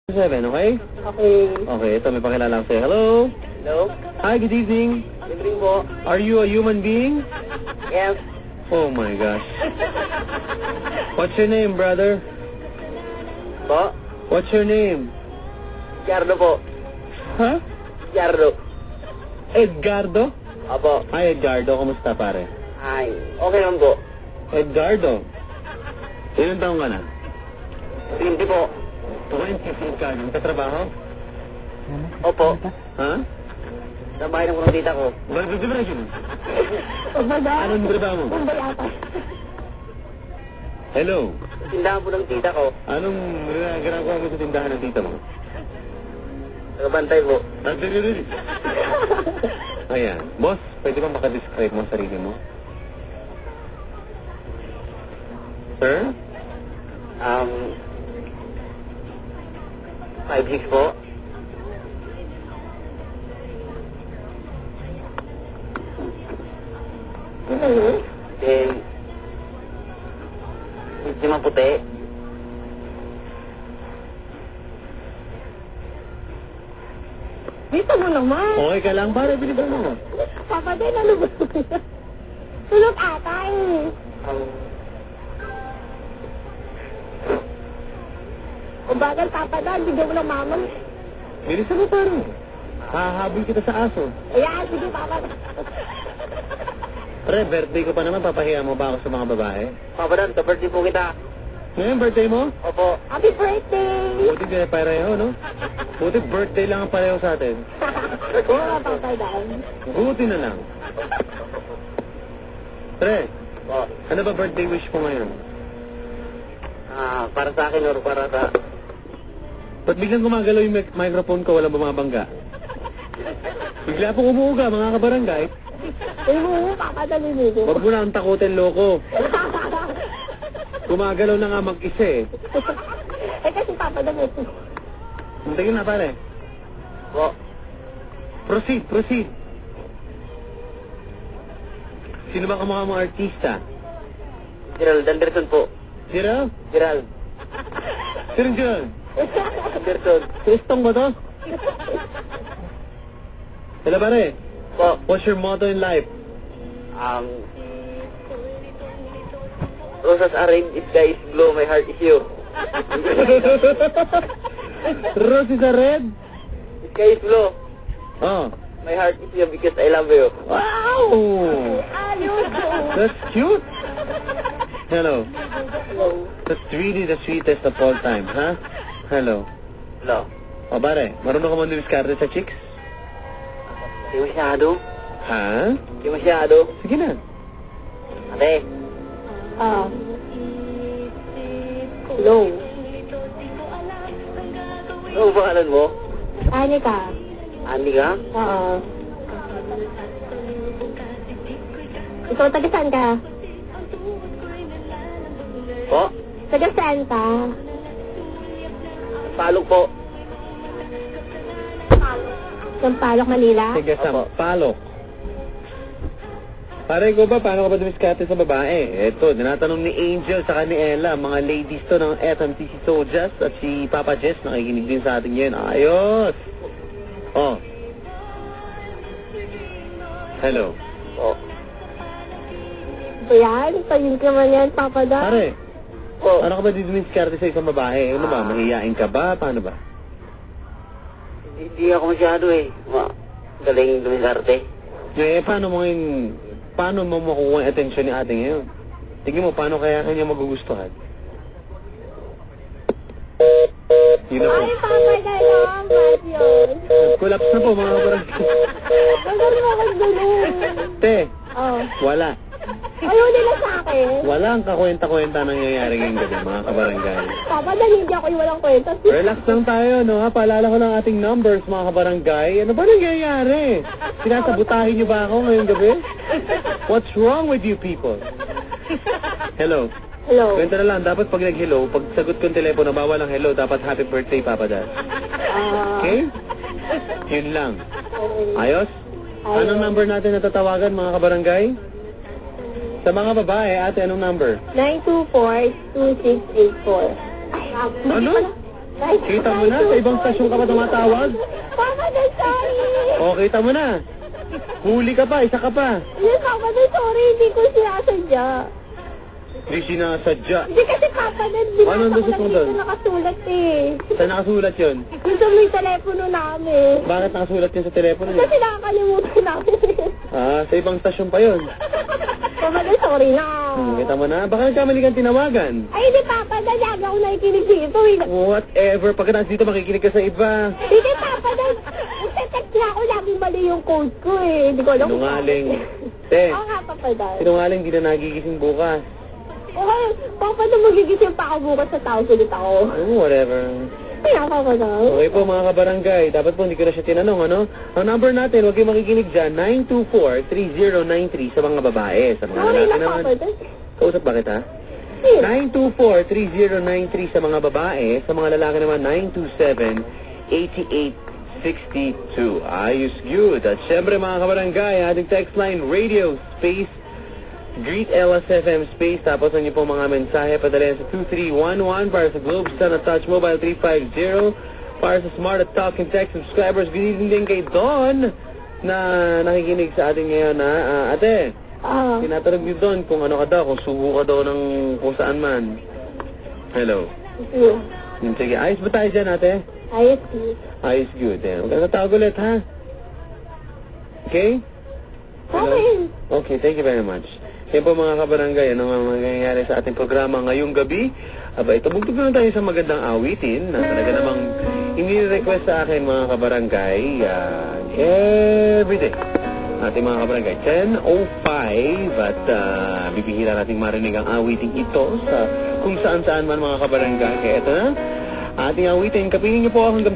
7, okay? Okay. Okay, ito may pakilala ko sa'yo. Hello? Hello? Hi, good evening. Good evening po. Are you a human being? Yes. Oh my gosh. What's your name, brother? Po? What's your name? Yardo po. Huh? Yardo. Edgardo? Apo. Hi, Edgardo. Kamusta, pare? Ay. Okay naman po. Edgardo. Ilan taong ka na? 20 po. 20 ka. Nagtatrabaho? Opo. Ha? Sa bahay ng kurang tita ko. Anong trabaho mo? Hello? Tindahan po ng tita ko. Anong ginagawa mo sa tindahan ng tita mo? Nagabantay po. Ayan. Boss, pwede ba makadescribe mo ang sarili mo? Sir? 5'6 po. Then, hindi maputi. Dito mo naman. Okay ka lang, pare. Bilisan mo. Papa din, ano ba? Tulog ata eh. Kung bagal Papa Dan, bigyan mo ng mama. Bilisan mo, pare. Hahabol kita sa aso. Ayan, sige Papa. Pre, birthday ko pa naman. Papahiya mo ba ako sa mga babae? Papa Dan, sa birthday po kita. Ngayon, birthday mo? Opo. Happy birthday! Buti ka pareho, no? Buti birthday lang ang pareho sa atin. Oo, Papa Dan. Buti na lang. Pre, Po. ano ba birthday wish mo ngayon? Para sa akin or para sa... Ba't biglang gumagalaw yung microphone ko, walang bumabangga? Bigla pong umuuga, mga kabarangay. Oo, Papa Dan, hindi. Huwag mo na ang takutin, loko. Gumagalaw na nga mag-isa eh. Eh kasi Papa Dan eh. Tingin na, pare. Po. Proceed. Sino ba kamukha mong artista? Gerald Anderson po. Sino? Gerald Sino dyan? Anderson. Sistong ba to? Hello, pare. Po. What's your motto in life? Roses are red, if sky is blue, my heart is you. Rose is a red? If sky is blue, Oh. my heart is you because I love you. Wow! That's cute. Hello. That's really the sweetest of all time, huh? Hello. Hello. O, pare, marunong ka mo dumiskarte sa chicks? Hindi masyado. Ha? Hindi masyado. Sige na. Ate, Hello. ano ang pangalan mo? Anika. Andy ka? Oo. Ikaw, taga saan ka? Po? Taga saan ka? Palog po. Sampaloc, Manila? Sige, Sampaloc. Pare ko ba, paano ka ba dumiskarte sa babae? Eto, dinatanong ni Angel saka ni Ella, mga ladies to ng FMTC Sojas at si Papa Jess, nakikinig din sa atin ngayon. Ayos! Oh. Hello. Po. Ayan, payun naman yan, Papa Dan. Pare, Po. ano ka ba dumiskarte sa isang babae? Ano ba, mahihiyain ka ba? Paano ba? Hindi ako masyado eh. Galing dumisarte. Eh, paano mo makukuha yung atensyon ni ate ngayon? Tingin mo, paano kaya kanya magugustuhan? Yun na po. Ay, Papa Dan, long yun. Collapse na po, mga kabarangay. Bagal mo ako ganun. Te, Oh. wala. Ayaw nila sa akin. Walang kakwenta-kwenta nangyayari ngayong gabi, mga kabarangay. Papa Dan, hindi ako yung walang kwenta. Relax lang tayo, no? Ha? Paalala ko ng ating numbers, mga kabarangay. Ano ba nangyayari? Sinasabotahin niyo ba ako ngayong gabi? What's wrong with you people? Hello. Hello. Kwenta na lang, dapat pag nag-hello, pag sagot kong telepono, bawal ang hello, dapat happy birthday, Papa Dan. Okay? Yun lang. Ayos? Anong number natin na tatawagan, mga kabarangay? Sa mga babae, ate, anong number? 924-2684. Ay, Ano? Kita mo na, sa ibang stasyon ka pa tumatawag? Papa, Dad, sorry. O, kita mo na. Huli ka pa, isa ka pa. Hindi, Papa, Dad, sorry. Hindi ko sinasadya. Hindi sinasadya. Hindi kasi Papa, Dad, Ano binasa ko gusto lang mo dito doon? nakasulat eh. Saan nakasulat yun? Gusto mo yung telepono namin. Bakit nakasulat yun sa telepono niya? Kasi nakakalimutan namin. Ah, sa ibang stasyon pa yun. Papa, Dad, sorry na. Kita mo na, baka nagkamali kang tinawagan. Ay, hindi, Papa, Dad, lagi ako nakikinig dito. Eh. Whatever, pagkatapos dito makikinig ka sa iba. Hindi, Papa, Dad. Nagtatext na ako, laging mali yung code ko eh. Hindi ko alam kung Sinungaling. bakit. Te, Oo nga, Papa, Dad. sinungaling, di na nagigising bukas. Okay, Papa, Dad, magigising pa ako bukas sa tao ulit ako. Oh, whatever. Kaya, Papa, Dad. Okay po mga kabarangay, dapat po hindi ko na siya tinanong, ano? Ang number natin, huwag kayong makikinig dyan, 924-3093 sa mga babae. Sa mga Sorry lalaki na, naman, Papa, Dad. kausap ba kita? Sige. 924-3093 sa mga babae, sa mga lalaki naman, 927-8862. Ayos good. At syempre mga kabarangay, ating text line, radio, space, Greet LSFM Space, tapos ang niyo pong mga mensahe padala sa 2311 para sa Globe Sun at Touch Mobile 350 para sa Smart at Talking Text subscribers. Good evening din kay Don na nakikinig sa atin ngayon na ate, tinatanong niyo Don kung ano ka daw, kung subo ka daw ng kung saan man. Hello. Yeah. Sige, ayos ba tayo dyan ate? Ayos, please. Ayos good. Magkakatawag ulit ha? Okay? Okay. Okay, thank you very much. Yan po mga kabarangay, ano nga mangyayari sa ating programa ngayong gabi? Aba, ito, bugtog na tayo sa magandang awitin na talaga namang ini-request sa akin mga kabarangay everyday. Ating mga kabarangay, 10:05 at bibihira nating marinig ang awiting ito sa kung saan-saan man mga kabarangay. Kaya ito na, ating awitin, kapiling niyo po hanggang